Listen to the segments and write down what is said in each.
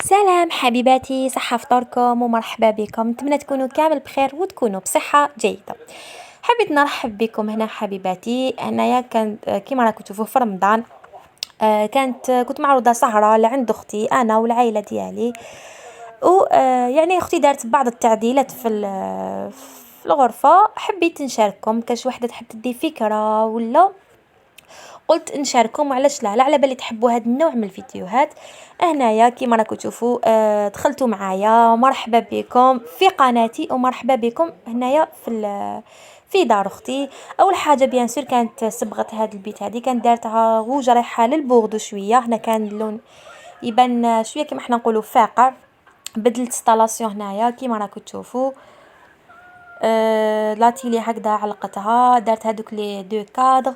سلام حبيباتي، صحة فطوركم ومرحبا بكم. نتمنى تكونوا كامل بخير وتكونوا بصحة جيدة. حبيت نرحب بكم هنا حبيباتي. هنايا كانت كيما راكم تشوفوا في رمضان. كنت معروضة سهرة لعند أختي أنا والعائلة ديالي. ويعني أختي دارت بعض التعديلات في الغرفة. حبيت نشارككم كاش وحدة تحب تدي فكرة ولا قلت نشارككم، وعلاش لا على بالي تحبوا هذا النوع من الفيديوهات. هنايا كيما راكم تشوفوا دخلتوا معايا. مرحبا بكم في قناتي ومرحبا بكم هنايا في دار اختي. اول حاجه بيان سور كانت صبغه هذا البيت، هذه كانت دارتها غوج رايحه للبوردو شويه. هنا كان اللون يبان شويه كيما احنا نقولوا فاقع. بدلت ستالاسيون هنايا كيما راكم تشوفوا. لاتيلي هكذا علقتها، دارت هادوك لي دو كادر.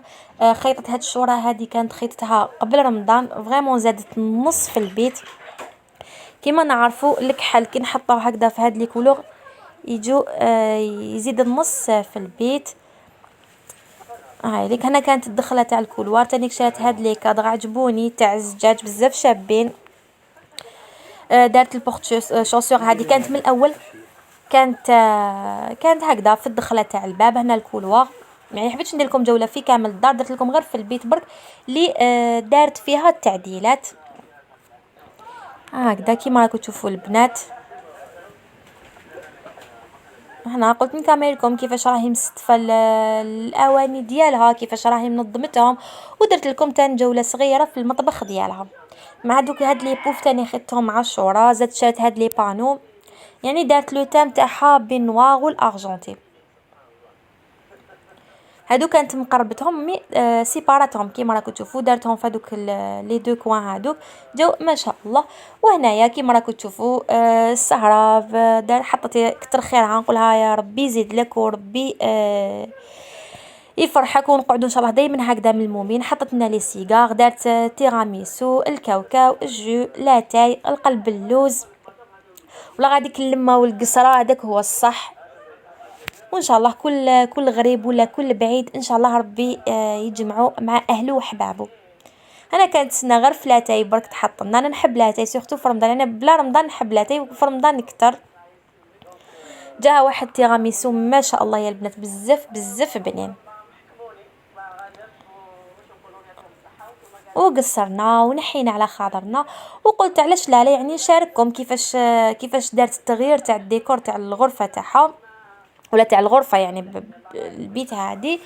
خيطت هاد الشوره هادي كانت خيطتها قبل رمضان، فريمون زادت النص في البيت. كيما نعرفوا الكحل كي نحطوه هكذا في هاد لي كولور يجو يزيد النص في البيت. هاي ليك هنا كانت الدخله تاع الكولوار. تاني شريت هاد لي كادر عجبوني تاع الزجاج بزاف شابين. دارت البورت شوسور هادي كانت من الاول، كانت هكذا في الدخله تاع الباب. هنا الكولوار يعني حبيتش ندير لكم جوله في كامل الدار، درت لكم غير في البيت برك اللي دارت فيها التعديلات. هكذا كيما راكم تشوفوا البنات. هنا قلت نكمل لكم كيفاش راهي مستفه الاواني ديالها، كيفاش راهي منظمتهم، ودرت لكم تاني جوله صغيره في المطبخ ديالها. مع دوك هاد لي بوف تاني خدتهم مع الشوره. زدت شريت هاد لي بانو، يعني دارت لو تام تاعها بالنوار والارجنتي. هادو كانت مقربتهم مي سيباراتهم كيما راكم تشوفوا. دارتهم في هذوك لي دو كوان هادوك جاو ما شاء الله. وهنايا كيما راكم تشوفوا السهره دار حطت كتر خيرها، نقولها يا ربي يزيد لك وربي يفرحك ونقعدوا ان شاء الله دائما هكذا ملمومين. حطت لنا لي سيجار، دارت تيراميسو، الكاوكاو، الجو، لاتاي، القلب اللوز، ولا غاديك اللمه والقصره هذاك هو الصح. وان شاء الله كل غريب ولا كل بعيد ان شاء الله ربي يجمعوا مع اهله وحبابه. انا كانت سنه غير في لاتاي برك تحط لنا. انا نحب لاتاي سورتو في رمضان، انا بلا رمضان نحب لاتاي وفي رمضان اكثر. جاها واحد تيراميسو ما شاء الله يا البنات بزاف بزاف بنين. وقصرنا ونحينا على خاطرنا، وقلت علاش لا يعني نشارككم كيفاش دارت التغيير تاع الديكور تاع الغرفه تاعها ولا تاع الغرفه يعني البيت هادي.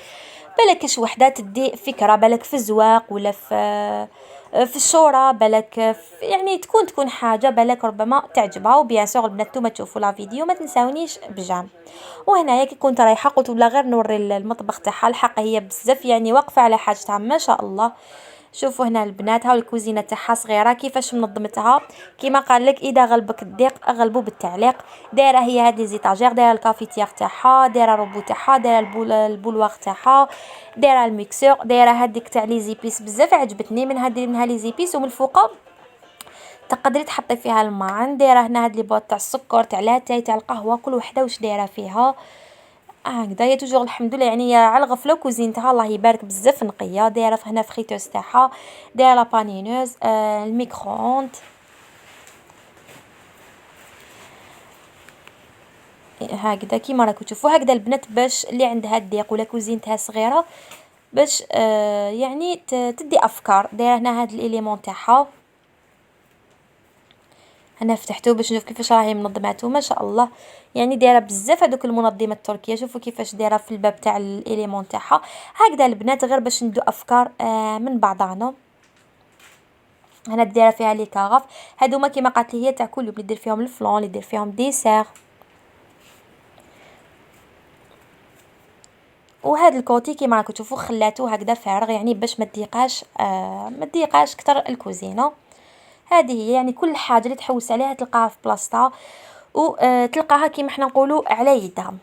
بالك كاش وحده تدي فكره، بالك في الزواق ولا في الشورى، بالك يعني تكون حاجه بالك ربما تعجبها. وبيان سور البنات نتوما تشوفوا لا فيديو ما تنساونيش بجام. وهنايا كي كنت رايحه قلت ولا غير نوري المطبخ تاعها. الحق هي بزاف يعني واقفه على حاجتها ما شاء الله. شوفوا هنا البنات، هاو الكوزينه تاعها صغيره كيفاش منظمتها. كيما قال لك اذا غلبك الضيق غلبوا بالتعليق. دايره هي هاد لي زيتاجير، دايره الكافيتير تاعها، دايره الروبو تاعها، دايره البولواغ تاعها، دايره الميكسور، دايره هذيك تاع لي زيبيس بزاف عجبتني منها لي زيبيس. ومن الفوق تقدري تحطي فيها الماء. دايره هنا هاد لي بوط تاع السكر تاع لاتاي تاع القهوه، كل وحده واش دايره فيها. هكذا هي توجور الحمد لله يعني على الغفله وكوزينتها الله يبارك بزاف نقيه. دايره هنا فريتوز تاعها، دايره لابانينوز، الميكرووند. هكذا كيما راكم تشوفوا. هكذا البنات باش اللي عندها الضيق ولا كوزينتها صغيره باش يعني تدي افكار. دايره هنا هاد الاليمون تاعها. انا فتحته باش نشوف كيفاش راهي منظماته ما شاء الله. يعني دايره بزاف هذوك المنظمات التركيه. شوفوا كيفاش دايره في الباب تاع الاليمون تاعها. هكذا البنات غير باش ندو افكار من بعضنا. هنا دايره فيها لي كاغاف هادوما كيما قالت لي هي تاع كل يوم اللي دير فيهم الفلون، اللي دير فيهم ديسير. وهذا الكوتي كيما راكم تشوفوا خلاتوه هكذا فارغ يعني باش ما تضيقاش كتر الكوزينه. هذه هي يعني كل حاجه اللي تحوس عليها تلقاها في بلاصتها، وتلقاها كيما احنا نقولوا على يدها.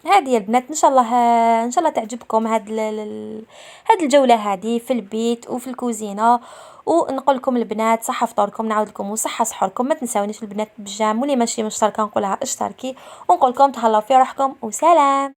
هذه يا البنات ان شاء الله تعجبكم هاد الجوله هذه في البيت وفي الكوزينه. ونقول لكم البنات صحه فطوركم، نعاود لكم وصحه سحوركم. ما تنساونيش البنات بالجام، واللي ماشي مشتركه نقولها اشتركي، ونقول لكم تهلاو في روحكم وسلام.